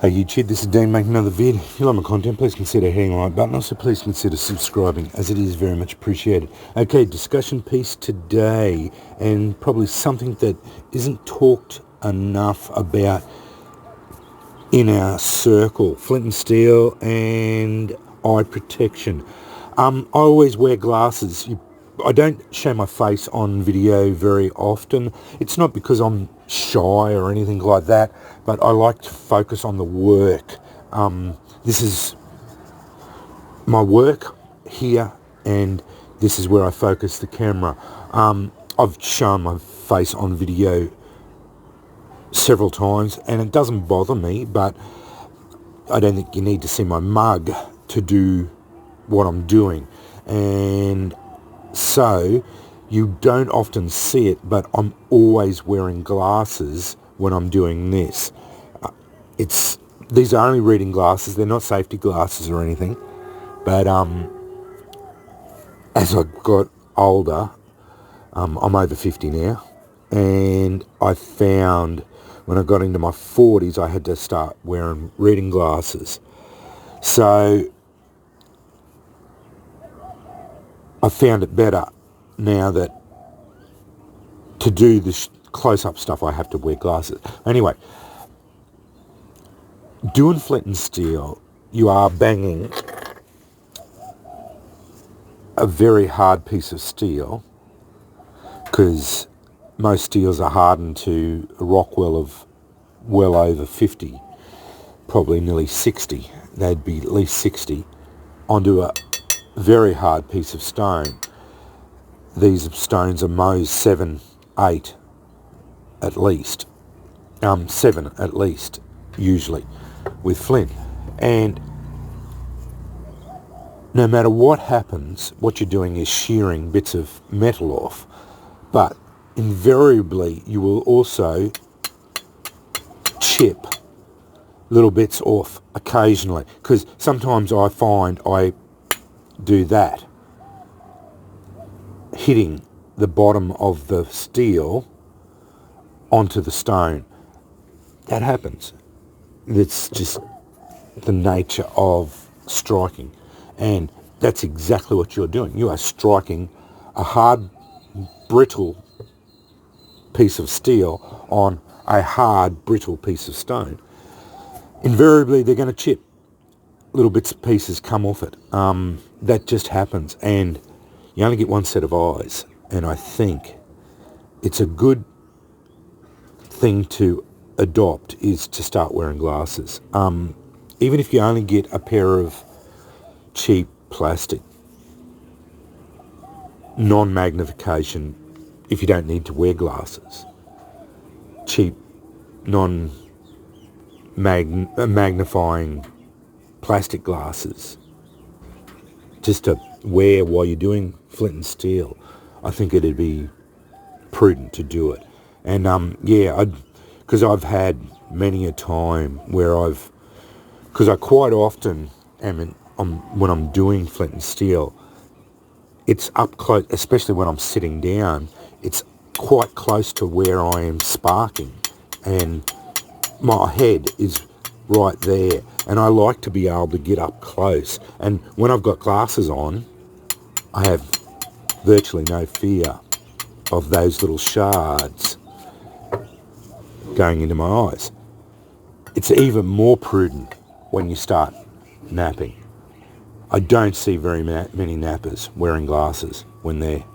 Hey YouTube, this is Dean making another vid. If you like my content, please consider hitting the like button. Also, please consider subscribing, as it is very much appreciated. Okay, discussion piece today, and probably something that isn't talked enough about in our circle: flint and steel and eye protection. I always wear glasses. I don't show my face on video very often. It's not because I'm shy or anything like that, but I like to focus on the work. This is my work here, and this is where I focus the camera. I've shown my face on video several times, and it doesn't bother me, but I don't think you need to see my mug to do what I'm doing. And so you don't often see it, but I'm always wearing glasses when I'm doing this. These are only reading glasses. They're not safety glasses or anything. But as I got older, I'm over 50 now, and I found when I got into my 40s, I had to start wearing reading glasses. So I found it better now that to do this close-up stuff, I have to wear glasses. Anyway, doing flint and steel, you are banging a very hard piece of steel, because most steels are hardened to a Rockwell of well over 50, probably nearly 60. They'd be at least 60 onto a very hard piece of stone. These stones are Mohs 7, 8 at least. 7 at least, usually, with flint. And no matter what happens, what you're doing is shearing bits of metal off. But invariably, you will also chip little bits off occasionally, because sometimes I find I do that, hitting the bottom of the steel onto the stone. That happens. It's just the nature of striking, and that's exactly what you're doing. You are striking a hard, brittle piece of steel on a hard, brittle piece of stone. Invariably, they're going to chip. Little bits and pieces come off it. That just happens, and you only get one set of eyes, and I think it's a good thing to adopt is to start wearing glasses. Even if you only get a pair of cheap plastic, non-magnification, if you don't need to wear glasses, cheap non-magnifying plastic glasses, just to wear while you're doing flint and steel, I think it'd be prudent to do it. And because I've had many a time where because I quite often when I'm doing flint and steel, it's up close, especially when I'm sitting down, it's quite close to where I am sparking, and my head is right there, and I like to be able to get up close. And when I've got glasses on, I have virtually no fear of those little shards going into my eyes. It's even more prudent when you start napping. I don't see very many nappers wearing glasses when they're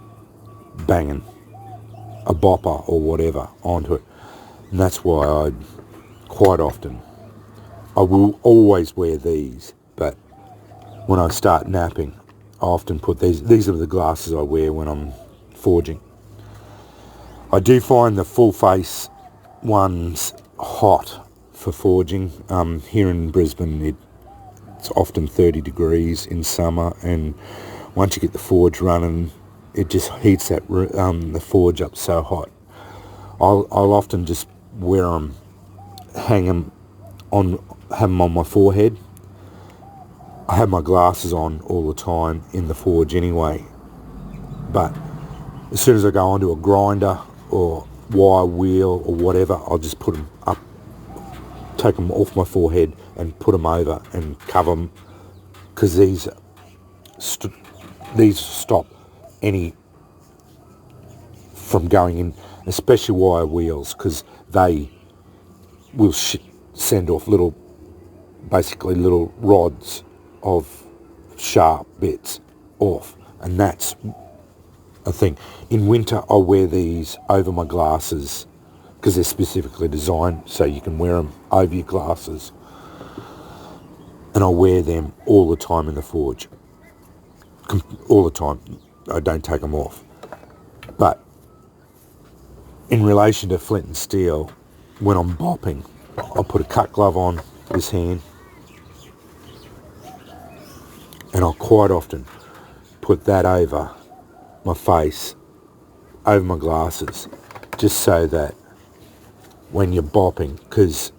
banging a bopper or whatever onto it. And that's why I will always wear these, but when I start napping, I often put these are the glasses I wear when I'm forging. I do find the full face ones hot for forging. Here in Brisbane, it's often 30 degrees in summer, and once you get the forge running, it just heats the forge up so hot. I'll often just wear them, have them on my forehead. I have my glasses on all the time in the forge anyway, but as soon as I go onto a grinder or wire wheel or whatever, I'll just put them up take them off my forehead and put them over and cover them, because these stop any from going in, especially wire wheels, because they will send off basically little rods of sharp bits off, and that's a thing. In winter I wear these over my glasses because they're specifically designed so you can wear them over your glasses, and I wear them all the time in the forge, all the time. I don't take them off. But in relation to flint and steel, when I'm bopping, I'll put a cut glove on this hand, and I'll quite often put that over my face, over my glasses, just so that when you're bopping, because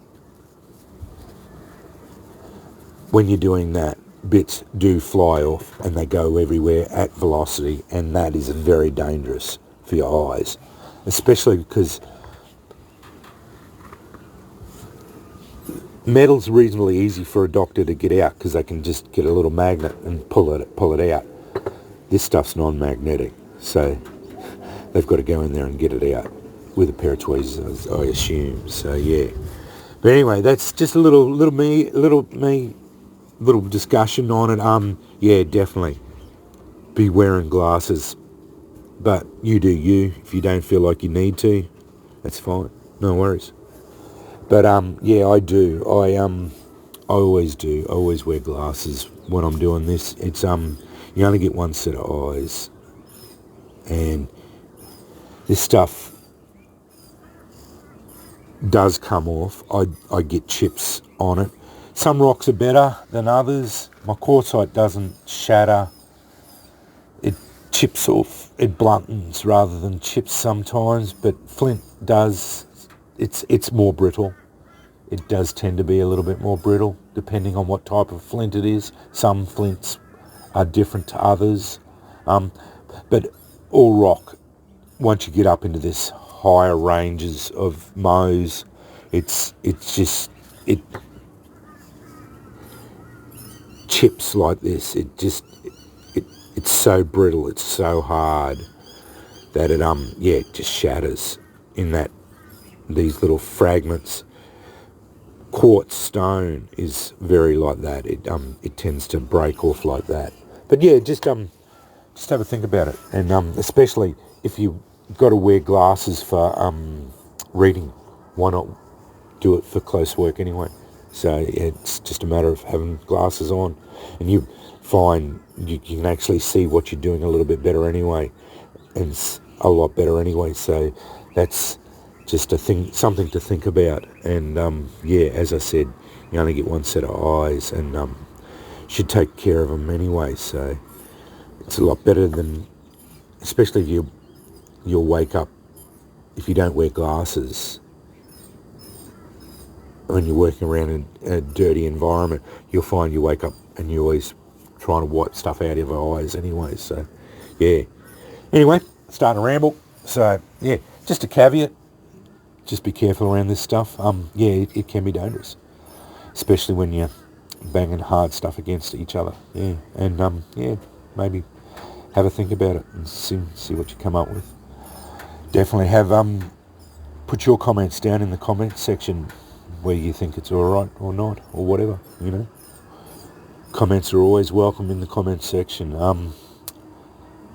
when you're doing that, bits do fly off and they go everywhere at velocity, and that is very dangerous for your eyes, especially because metal's reasonably easy for a doctor to get out, because they can just get a little magnet and pull it out. This stuff's non-magnetic, so they've got to go in there and get it out with a pair of tweezers, I assume. So yeah. But anyway, that's just a little discussion on it. Yeah, definitely be wearing glasses, but you do you. If you don't feel like you need to, that's fine. No worries. But yeah, I do. I always do. I always wear glasses when I'm doing this. It's you only get one set of eyes, and this stuff does come off. I get chips on it. Some rocks are better than others. My quartzite doesn't shatter. It chips off. It bluntens rather than chips sometimes, but flint does. It's more brittle. It does tend to be a little bit more brittle depending on what type of flint it is. Some flints are different to others. But all rock, once you get up into this higher ranges of mows, it chips like this. It's so brittle, it's so hard that it just shatters in these little fragments. Quartz stone is very like that. It tends to break off like that. But yeah, just have a think about it, and especially if you've got to wear glasses for reading, why not do it for close work anyway? So it's just a matter of having glasses on, and you find you can actually see what you're doing a little bit better anyway, and it's a lot better anyway. So that's just something to think about. And yeah, as I said, you only get one set of eyes, and should take care of them anyway. So it's a lot better than, especially if you'll wake up, if you don't wear glasses when you're working around in a dirty environment, you'll find you wake up and you're always trying to wipe stuff out of your eyes anyway. So yeah, anyway, starting to ramble. So yeah, just a caveat, just be careful around this stuff. Yeah, it can be dangerous, especially when you're banging hard stuff against each other. Yeah, and yeah, maybe have a think about it and see what you come up with. Definitely have put your comments down in the comments section, whether you think it's all right or not, or whatever. Comments are always welcome in the comments section.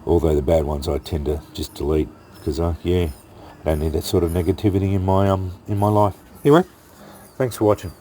Although the bad ones I tend to just delete, because yeah, I don't need that sort of negativity in my life. Anyway, thanks for watching.